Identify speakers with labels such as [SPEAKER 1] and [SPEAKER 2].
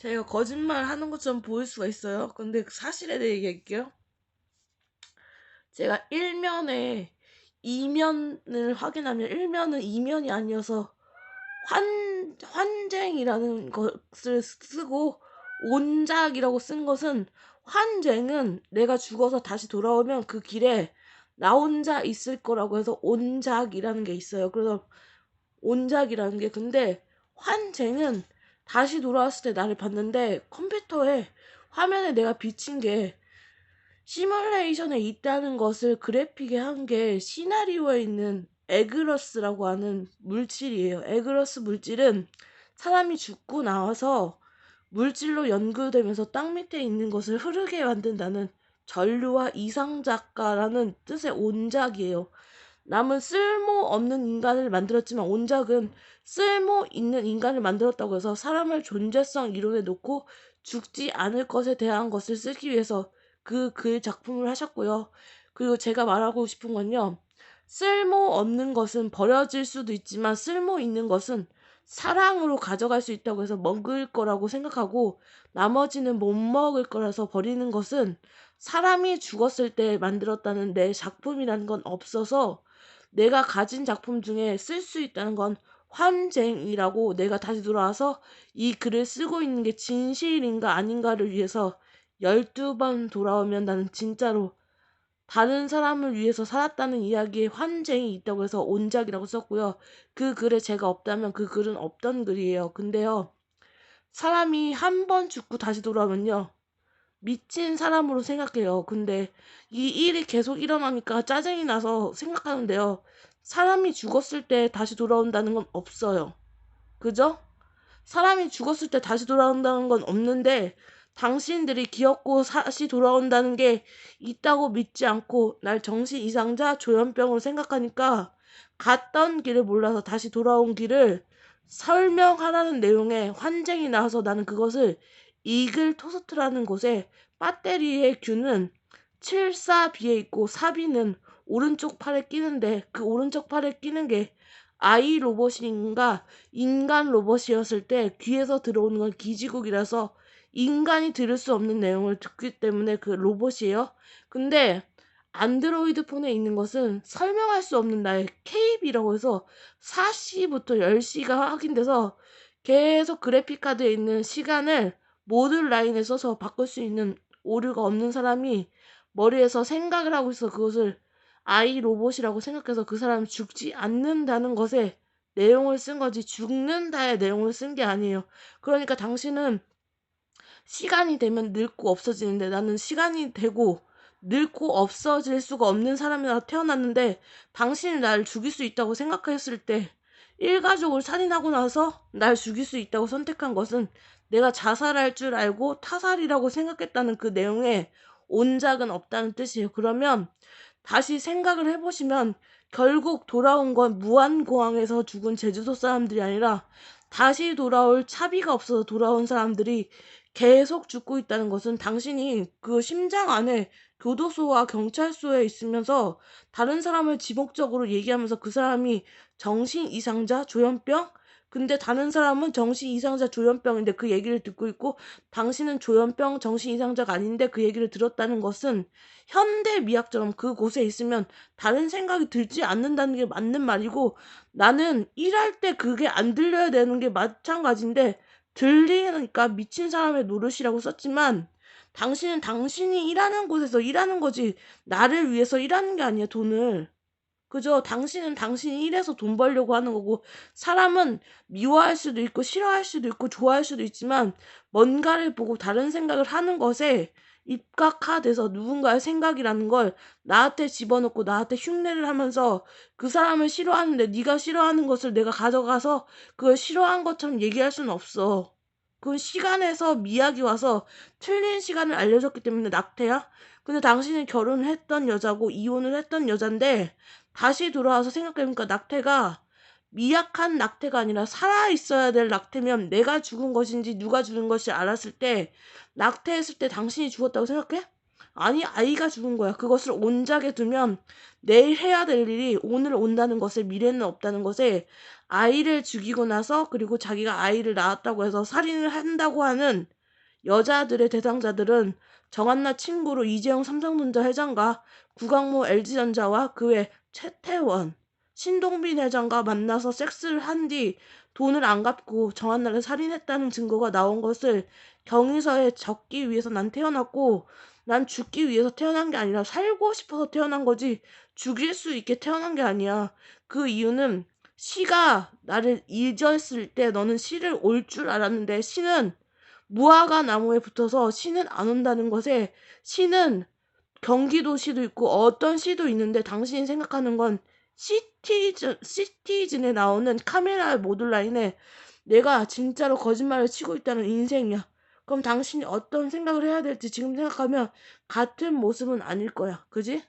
[SPEAKER 1] 제가 거짓말 하는 것처럼 보일 수가 있어요. 근데 사실에 대해 얘기할게요. 제가 일면에 이면을 확인하면 일면은 이면이 아니어서 환쟁이라는 것을 쓰고 온작이라고 쓴 것은, 환쟁은 내가 죽어서 다시 돌아오면 그 길에 나 혼자 있을 거라고 해서 온작이라는 게 있어요. 그래서 온작이라는 게, 근데 환쟁은 다시 돌아왔을 때 나를 봤는데 컴퓨터에 화면에 내가 비친 게 시뮬레이션에 있다는 것을 그래픽에 한 게 시나리오에 있는 에그러스라고 하는 물질이에요. 에그러스 물질은 사람이 죽고 나와서 물질로 연구되면서 땅 밑에 있는 것을 흐르게 만든다는 전류와 이상작가라는 뜻의 온작이에요. 남은 쓸모없는 인간을 만들었지만 온작은 쓸모 있는 인간을 만들었다고 해서 사람을 존재성 이론에 놓고 죽지 않을 것에 대한 것을 쓰기 위해서 그 글 작품을 하셨고요. 그리고 제가 말하고 싶은 건요. 쓸모없는 것은 버려질 수도 있지만 쓸모 있는 것은 사랑으로 가져갈 수 있다고 해서 먹을 거라고 생각하고, 나머지는 못 먹을 거라서 버리는 것은 사람이 죽었을 때 만들었다는 내 작품이라는 건 없어서 내가 가진 작품 중에 쓸 수 있다는 건 환쟁이라고, 내가 다시 돌아와서 이 글을 쓰고 있는 게 진실인가 아닌가를 위해서 12번 돌아오면 나는 진짜로 다른 사람을 위해서 살았다는 이야기에 환쟁이 있다고 해서 온작이라고 썼고요. 그 글에 제가 없다면 그 글은 없던 글이에요. 근데요, 사람이 한 번 죽고 다시 돌아오면요, 미친 사람으로 생각해요. 근데 이 일이 계속 일어나니까 짜증이 나서 생각하는데요. 사람이 죽었을 때 다시 돌아온다는 건 없어요. 그죠? 사람이 죽었을 때 다시 돌아온다는 건 없는데, 당신들이 기억고 다시 돌아온다는 게 있다고 믿지 않고 날 정신 이상자 조현병으로 생각하니까 갔던 길을 몰라서 다시 돌아온 길을 설명하라는 내용의 환쟁이 나와서 나는 그것을 이글 토스트라는 곳에 배터리의 균은 74B에 있고 사비는 오른쪽 팔에 끼는데, 그 오른쪽 팔에 끼는 게 아이 로봇인가 인간 로봇이었을 때 귀에서 들어오는 건 기지국이라서 인간이 들을 수 없는 내용을 듣기 때문에 그 로봇이에요. 근데 안드로이드 폰에 있는 것은 설명할 수 없는 나의 케이비라고 해서 4시부터 10시가 확인돼서 계속 그래픽카드에 있는 시간을 모듈 라인에 써서 바꿀 수 있는 오류가 없는 사람이 머리에서 생각을 하고 있어 그것을 아이 로봇이라고 생각해서 그 사람이 죽지 않는다는 것에 내용을 쓴 거지, 죽는다의 내용을 쓴 게 아니에요. 그러니까 당신은 시간이 되면 늙고 없어지는데, 나는 시간이 되고 늙고 없어질 수가 없는 사람이라 태어났는데, 당신이 날 죽일 수 있다고 생각했을 때 일가족을 살인하고 나서 날 죽일 수 있다고 선택한 것은 내가 자살할 줄 알고 타살이라고 생각했다는 그 내용에 온작은 없다는 뜻이에요. 그러면 다시 생각을 해보시면 결국 돌아온 건 무한공항에서 죽은 제주도 사람들이 아니라 다시 돌아올 차비가 없어서 돌아온 사람들이 계속 죽고 있다는 것은, 당신이 그 심장 안에 교도소와 경찰서에 있으면서 다른 사람을 지목적으로 얘기하면서 그 사람이 정신 이상자 조현병? 근데 다른 사람은 정신 이상자 조현병인데 그 얘기를 듣고 있고, 당신은 조현병 정신 이상자가 아닌데 그 얘기를 들었다는 것은 현대 미학처럼 그곳에 있으면 다른 생각이 들지 않는다는 게 맞는 말이고, 나는 일할 때 그게 안 들려야 되는 게 마찬가지인데 들리니까 미친 사람의 노릇이라고 썼지만, 당신은 당신이 일하는 곳에서 일하는 거지 나를 위해서 일하는 게 아니야, 돈을. 그죠? 당신은 당신이 일해서 돈 벌려고 하는 거고, 사람은 미워할 수도 있고 싫어할 수도 있고 좋아할 수도 있지만 뭔가를 보고 다른 생각을 하는 것에 입각화돼서 누군가의 생각이라는 걸 나한테 집어넣고 나한테 흉내를 하면서 그 사람을 싫어하는데 네가 싫어하는 것을 내가 가져가서 그걸 싫어한 것처럼 얘기할 수는 없어. 그 시간에서 미학이 와서 틀린 시간을 알려줬기 때문에 낙태야? 근데 당신은 결혼을 했던 여자고 이혼을 했던 여잔데 다시 돌아와서 생각해보니까 낙태가 미약한 낙태가 아니라 살아있어야 될 낙태면 내가 죽은 것인지 누가 죽은 것인지 알았을 때, 낙태했을 때 당신이 죽었다고 생각해? 아니, 아이가 죽은 거야. 그것을 온작에 두면 내일 해야 될 일이 오늘 온다는 것에, 미래는 없다는 것에, 아이를 죽이고 나서 그리고 자기가 아이를 낳았다고 해서 살인을 한다고 하는 여자들의 대상자들은 정한나 친구로 이재용 삼성전자 회장과 구강모 LG전자와 그 외 최태원, 신동빈 회장과 만나서 섹스를 한 뒤 돈을 안 갚고 정한나를 살인했다는 증거가 나온 것을 경위서에 적기 위해서 난 태어났고, 난 죽기 위해서 태어난 게 아니라 살고 싶어서 태어난 거지 죽일 수 있게 태어난 게 아니야. 그 이유는 시가 나를 잊었을 때 너는 시를 올 줄 알았는데 시는 무화과 나무에 붙어서 시는 안 온다는 것에, 시는 경기도 시도 있고 어떤 시도 있는데 당신이 생각하는 건 시티즌에 나오는 카메라 모듈라인에 내가 진짜로 거짓말을 치고 있다는 인생이야. 그럼 당신이 어떤 생각을 해야 될지 지금 생각하면 같은 모습은 아닐 거야. 그지?